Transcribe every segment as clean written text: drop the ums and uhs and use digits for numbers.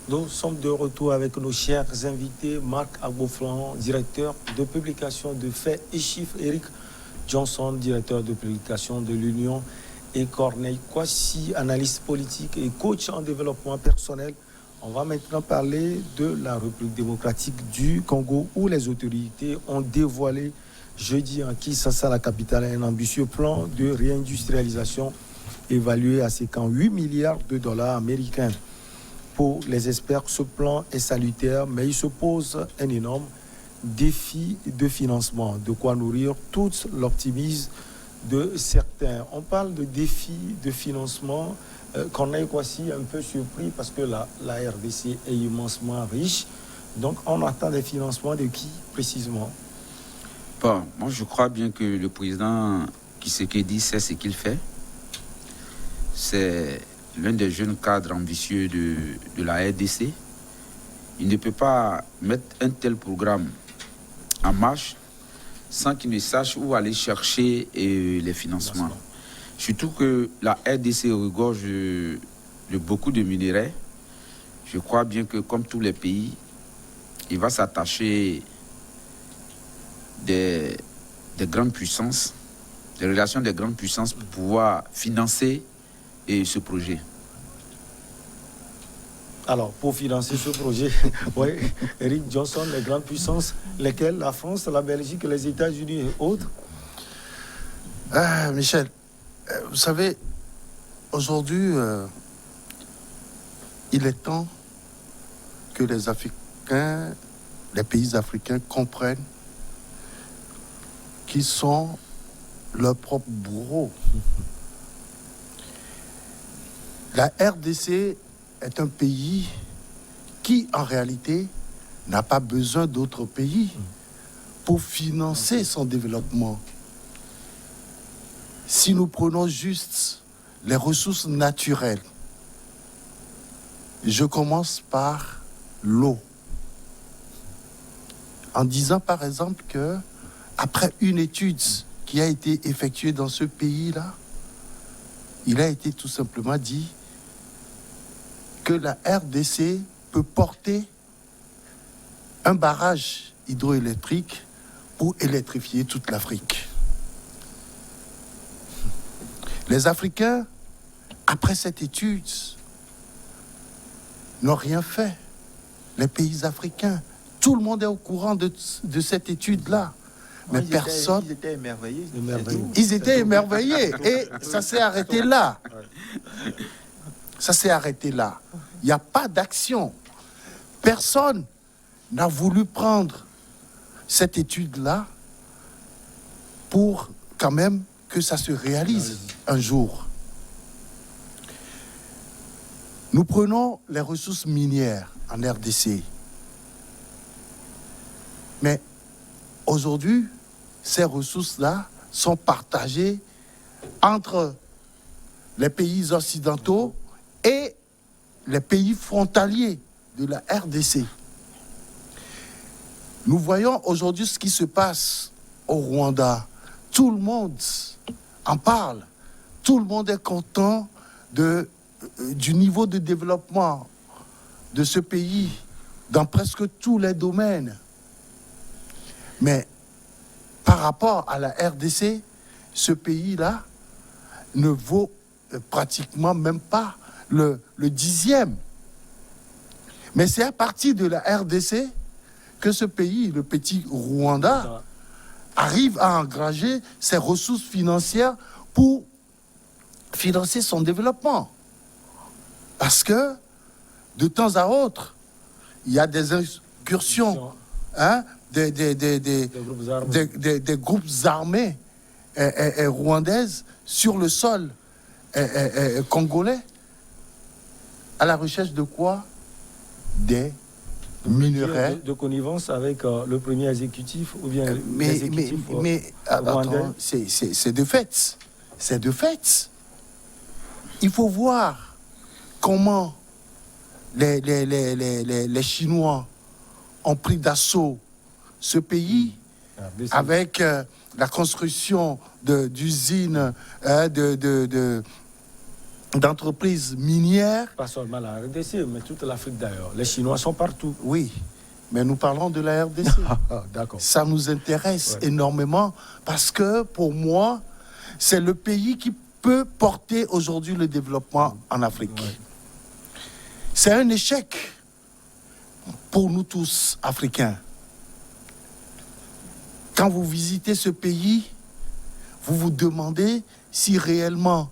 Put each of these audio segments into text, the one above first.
Nous sommes de retour avec nos chers invités, Marc Agboflan, directeur de publication de Faits et Chiffres, Eric Johnson, directeur de publication de l'Union, et Corneille Kwasi, analyste politique et coach en développement personnel. On va maintenant parler de la République démocratique du Congo, où les autorités ont dévoilé jeudi en Kinshasa, la capitale, un ambitieux plan de réindustrialisation évalué à 8 milliards de dollars américains. Pour les experts, ce plan est salutaire, mais il se pose un énorme défi de financement, de quoi nourrir tout l'optimisme de certains. On parle de défi de financement. Corneille Kwasi un peu surpris parce que la RDC est immensement riche. Donc on attend des financements de qui précisément? Bon, moi je crois bien que le président Tshisekedi sait ce qu'il fait. C'est l'un des jeunes cadres ambitieux de la RDC. Il ne peut pas mettre un tel programme en marche sans qu'il ne sache où aller chercher les financements. Surtout que la RDC regorge de beaucoup de minerais. Je crois bien que, comme tous les pays, il va s'attacher des grandes puissances, des relations des grandes puissances pour pouvoir financer ce projet. Alors, pour financer ce projet, oui, Eric Johnson, les grandes puissances, lesquelles? La France, la Belgique, les États-Unis et autres? Michel, vous savez, aujourd'hui, il est temps que les Africains, les pays africains comprennent qu'ils sont leurs propres bourreaux. La RDC est un pays qui, en réalité, n'a pas besoin d'autres pays pour financer son développement. Si nous prenons juste les ressources naturelles, je commence par l'eau. En disant par exemple que, après une étude qui a été effectuée dans ce pays-là, il a été tout simplement dit que la RDC peut porter un barrage hydroélectrique pour électrifier toute l'Afrique. Les Africains, après cette étude, n'ont rien fait. Les pays africains, tout le monde est au courant de cette étude-là. Mais personne... Ils étaient émerveillés. Ils étaient émerveillés et ça s'est arrêté là. Ça s'est arrêté là. Il n'y a pas d'action. Personne n'a voulu prendre cette étude-là pour quand même que ça se réalise un jour. Nous prenons les ressources minières en RDC. Mais aujourd'hui, ces ressources-là sont partagées entre les pays occidentaux et les pays frontaliers de la RDC. Nous voyons aujourd'hui ce qui se passe au Rwanda. Tout le monde en parle. Tout le monde est content du niveau de développement de ce pays dans presque tous les domaines. Mais par rapport à la RDC, ce pays-là ne vaut pratiquement même pas le 10e. Mais c'est à partir de la RDC que ce pays, le petit Rwanda, arrive à engager ses ressources financières pour financer son développement. Parce que, de temps à autre, il y a des incursions, des groupes armés rwandaises sur le sol congolais, à la recherche de quoi? Des minerais. De connivence avec le premier exécutif ou bien l'exécutif rwandais. Attends, c'est de fait. C'est de fait. Il faut voir comment les Chinois ont pris d'assaut ce pays avec la construction d'usines d'entreprises minières. Pas seulement la RDC, mais toute l'Afrique d'ailleurs. Les Chinois sont partout. Oui, mais nous parlons de la RDC. D'accord. Ça nous intéresse énormément parce que pour moi, c'est le pays qui peut porter aujourd'hui le développement en Afrique. Ouais. C'est un échec pour nous tous, Africains. Quand vous visitez ce pays, vous vous demandez si réellement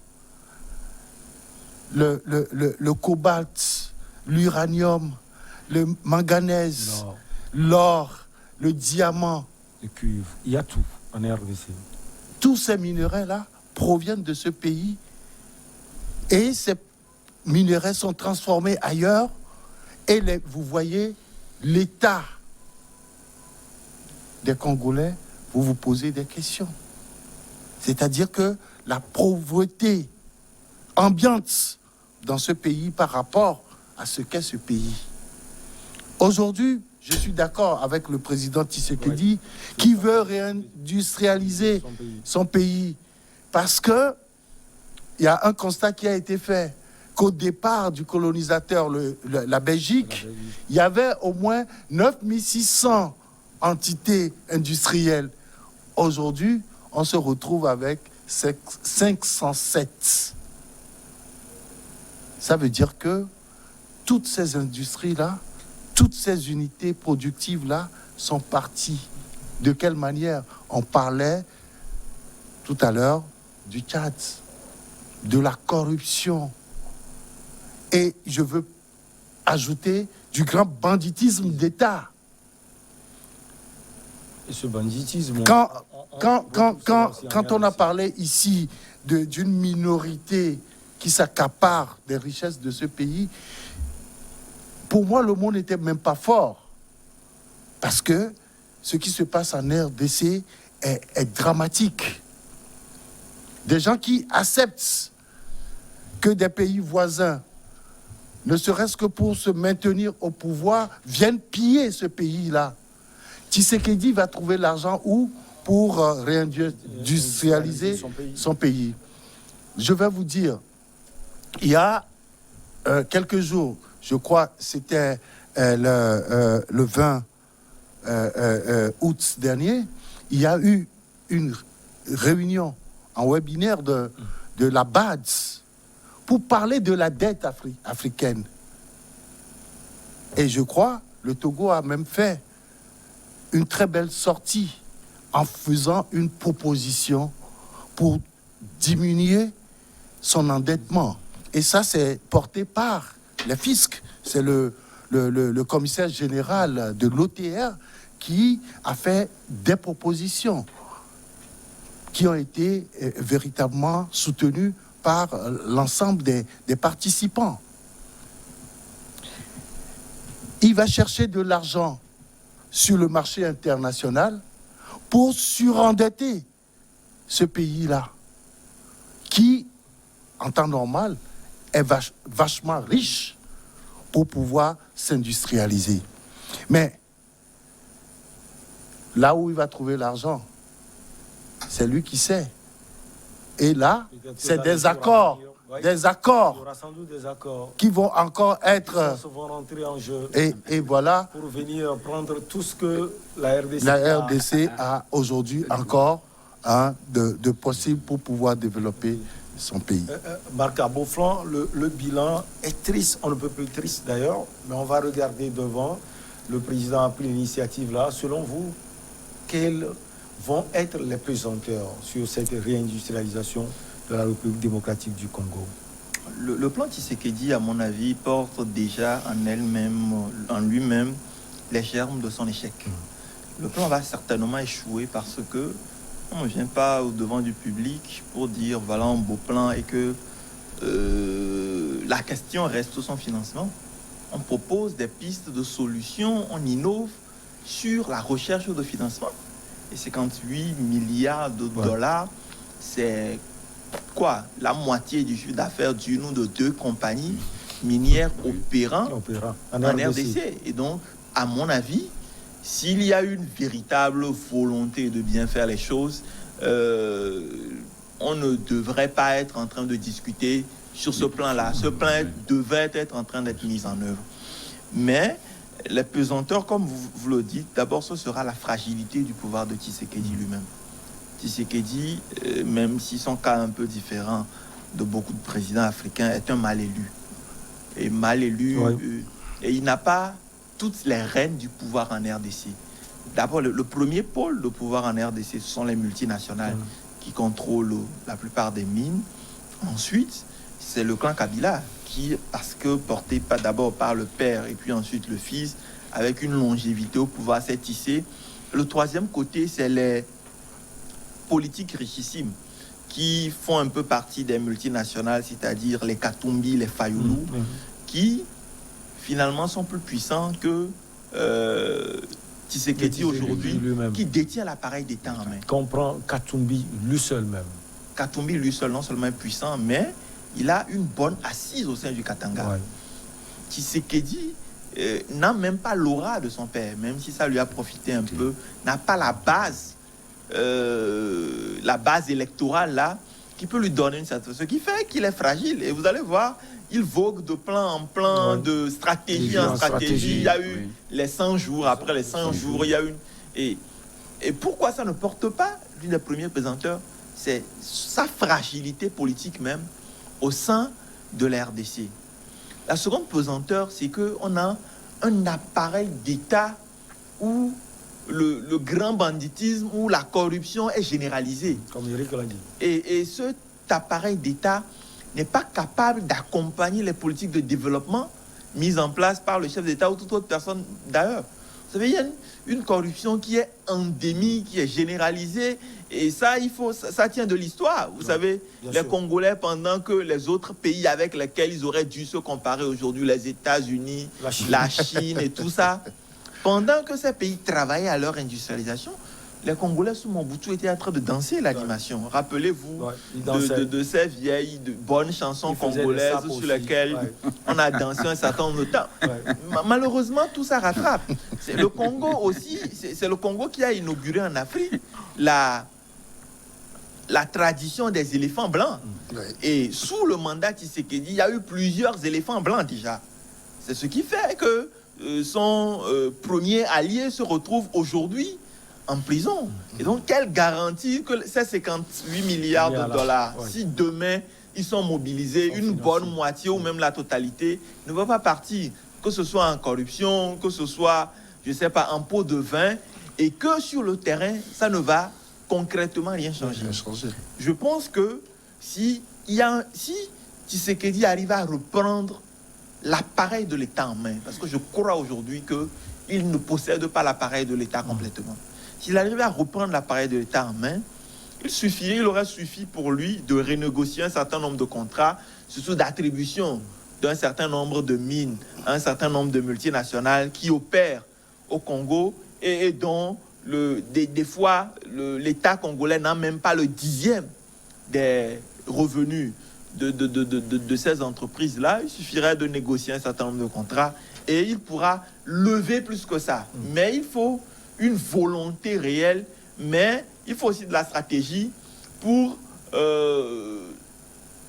le cobalt, l'uranium, le manganèse, l'or, le diamant, Le cuivre, il y a tout en RDC. tous ces minerais-là proviennent de ce pays et ces minerais sont transformés ailleurs et vous voyez l'état des Congolais, vous vous posez des questions. C'est-à-dire que la pauvreté ambiante dans ce pays par rapport à ce qu'est ce pays. Aujourd'hui, je suis d'accord avec le président Tshisekedi qui veut réindustrialiser son pays parce que il y a un constat qui a été fait qu'au départ du colonisateur, la Belgique, il y avait au moins 9600 entités industrielles. Aujourd'hui, on se retrouve avec 507. Ça veut dire que toutes ces industries-là, toutes ces unités productives-là sont parties. De quelle manière? On parlait tout à l'heure du Tchad, de la corruption. Et je veux ajouter du grand banditisme d'État. Et ce banditisme... Quand on a parlé ici d'une minorité qui s'accapare des richesses de ce pays, pour moi, le mot n'était même pas fort. Parce que ce qui se passe en RDC est dramatique. Des gens qui acceptent que des pays voisins, ne serait-ce que pour se maintenir au pouvoir, viennent piller ce pays-là. Tshisekedi va trouver l'argent où pour réindustrialiser son pays. Je vais vous dire, il y a quelques jours, je crois que c'était le 20 août dernier, il y a eu une réunion en webinaire de la BADS pour parler de la dette africaine. Et je crois le Togo a même fait une très belle sortie en faisant une proposition pour diminuer son endettement. Et ça, c'est porté par les fiscs. C'est le commissaire général de l'OTR qui a fait des propositions qui ont été véritablement soutenues par l'ensemble des participants. Il va chercher de l'argent sur le marché international pour surendetter ce pays-là, qui, en temps normal, est vachement riche pour pouvoir s'industrialiser. Mais là où il va trouver l'argent, c'est lui qui sait. Et là, c'est des accords qui vont encore être... rentrer en jeu. Et voilà, pour venir prendre tout ce que la RDC a aujourd'hui encore de possible pour pouvoir développer son pays. Marc Aboflan, le bilan est triste, on ne peut plus triste d'ailleurs, mais on va regarder devant. Le président a pris l'initiative là. Selon vous, quels vont être les pesanteurs sur cette réindustrialisation de la République démocratique du Congo? Le plan Tshisekedi, à mon avis, porte déjà en lui-même les germes de son échec. Le plan va certainement échouer parce que on ne vient pas au devant du public pour dire voilà un beau plan et que la question reste son financement. On propose des pistes de solutions, on innove sur la recherche de financement. Et 58 milliards de dollars, c'est quoi? La moitié du chiffre d'affaires d'une ou de deux compagnies minières opérant en RDC. Et donc, à mon avis, s'il y a une véritable volonté de bien faire les choses, on ne devrait pas être en train de discuter sur ce plan-là. Ce plan devait être en train d'être mis en œuvre. Mais les pesanteurs, comme vous le dites, d'abord ce sera la fragilité du pouvoir de Tshisekedi lui-même. Tshisekedi, même si son cas est un peu différent de beaucoup de présidents africains, est un mal élu. Et mal élu, et il n'a pas toutes les rênes du pouvoir en RDC. D'abord, le premier pôle de pouvoir en RDC, ce sont les multinationales qui contrôlent la plupart des mines. Ensuite, c'est le clan Kabila qui, parce que porté d'abord par le père et puis ensuite le fils, avec une longévité au pouvoir, s'est tissé. Le troisième côté, c'est les politiques richissimes qui font un peu partie des multinationales, c'est-à-dire les Katumbi, les Fayoulou, qui finalement sont plus puissants que Tshisekedi aujourd'hui, qui détient l'appareil d'État en main. Comprend Katumbi lui seul même. Katumbi lui seul non seulement est puissant, mais il a une bonne assise au sein du Katanga. Ouais. Tshisekedi n'a même pas l'aura de son père, même si ça lui a profité un peu, n'a pas la base électorale là, qui peut lui donner une certaine... Ce qui fait qu'il est fragile. Et vous allez voir, il vogue de plan en plan, de stratégie en stratégie. Il y a eu les 100 jours, après les 100 jours, il y a eu... Et pourquoi ça ne porte pas, l'une des premiers pesanteurs, c'est sa fragilité politique même au sein de la RDC. La seconde pesanteur, c'est qu'on a un appareil d'État où le grand banditisme, où la corruption est généralisée. Comme Eric l'a dit. Et cet appareil d'État n'est pas capable d'accompagner les politiques de développement mises en place par le chef d'État ou toute autre personne d'ailleurs. Vous savez, il y a une corruption qui est endémique, qui est généralisée, et ça, ça tient de l'histoire. Vous savez, les Congolais, pendant que les autres pays avec lesquels ils auraient dû se comparer aujourd'hui, les États-Unis, la Chine et tout ça, pendant que ces pays travaillaient à leur industrialisation, les Congolais sous Mobutu étaient en train de danser l'animation. Rappelez-vous de ces vieilles, de bonnes chansons congolaises sur lesquelles on a dansé un certain nombre de temps. Malheureusement, tout ça rattrape. Le Congo aussi, c'est le Congo qui a inauguré en Afrique la tradition des éléphants blancs. Et sous le mandat Tshisekedi, il y a eu plusieurs éléphants blancs déjà. C'est ce qui fait que son premier allié se retrouve aujourd'hui en prison. Et donc, quelle garantie que ces 58 milliards de dollars, si demain ils sont mobilisés, une bonne moitié ou même la totalité, ne va pas partir, que ce soit en corruption, que ce soit, je ne sais pas, en pot de vin, et que sur le terrain, ça ne va concrètement rien changer. Je pense que si Tshisekedi arrive à reprendre l'appareil de l'État en main, parce que je crois aujourd'hui qu'il ne possède pas l'appareil de l'État complètement. S'il arrivait à reprendre l'appareil de l'État en main, il aurait suffi pour lui de renégocier un certain nombre de contrats, surtout d'attribution d'un certain nombre de mines, un certain nombre de multinationales qui opèrent au Congo et dont des fois l'État congolais n'a même pas le 10e des revenus de ces entreprises-là. Il suffirait de négocier un certain nombre de contrats et il pourra lever plus que ça. Mais il faut une volonté réelle, mais il faut aussi de la stratégie pour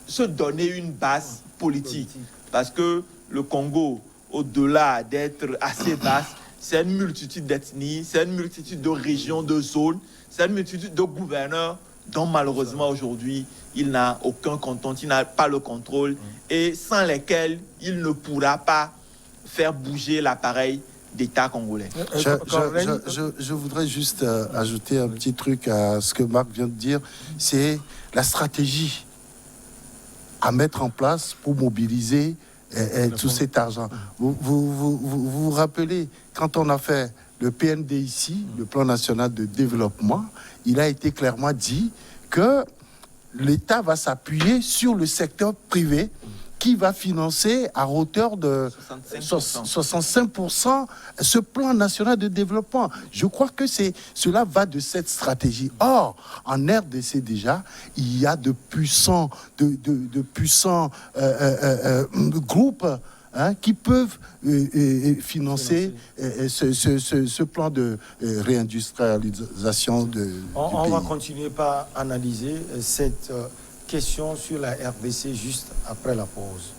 se donner une base politique. Parce que le Congo, au-delà d'être assez vaste, c'est une multitude d'ethnies, c'est une multitude de régions, de zones, c'est une multitude de gouverneurs dont malheureusement aujourd'hui, il n'a aucun contrôle, il n'a pas le contrôle et sans lesquels il ne pourra pas faire bouger l'appareil d'État congolais. Je voudrais juste ajouter un petit truc à ce que Marc vient de dire, c'est la stratégie à mettre en place pour mobiliser tout cet argent. Vous rappelez, quand on a fait le PND ici, le Plan National de Développement, il a été clairement dit que l'État va s'appuyer sur le secteur privé qui va financer à hauteur de 65% ce plan national de développement. Je crois que cela va de cette stratégie. Or, en RDC déjà, il y a de puissants groupes qui peuvent financer ce plan de réindustrialisation. On va continuer par analyser cette questions sur la RDC juste après la pause.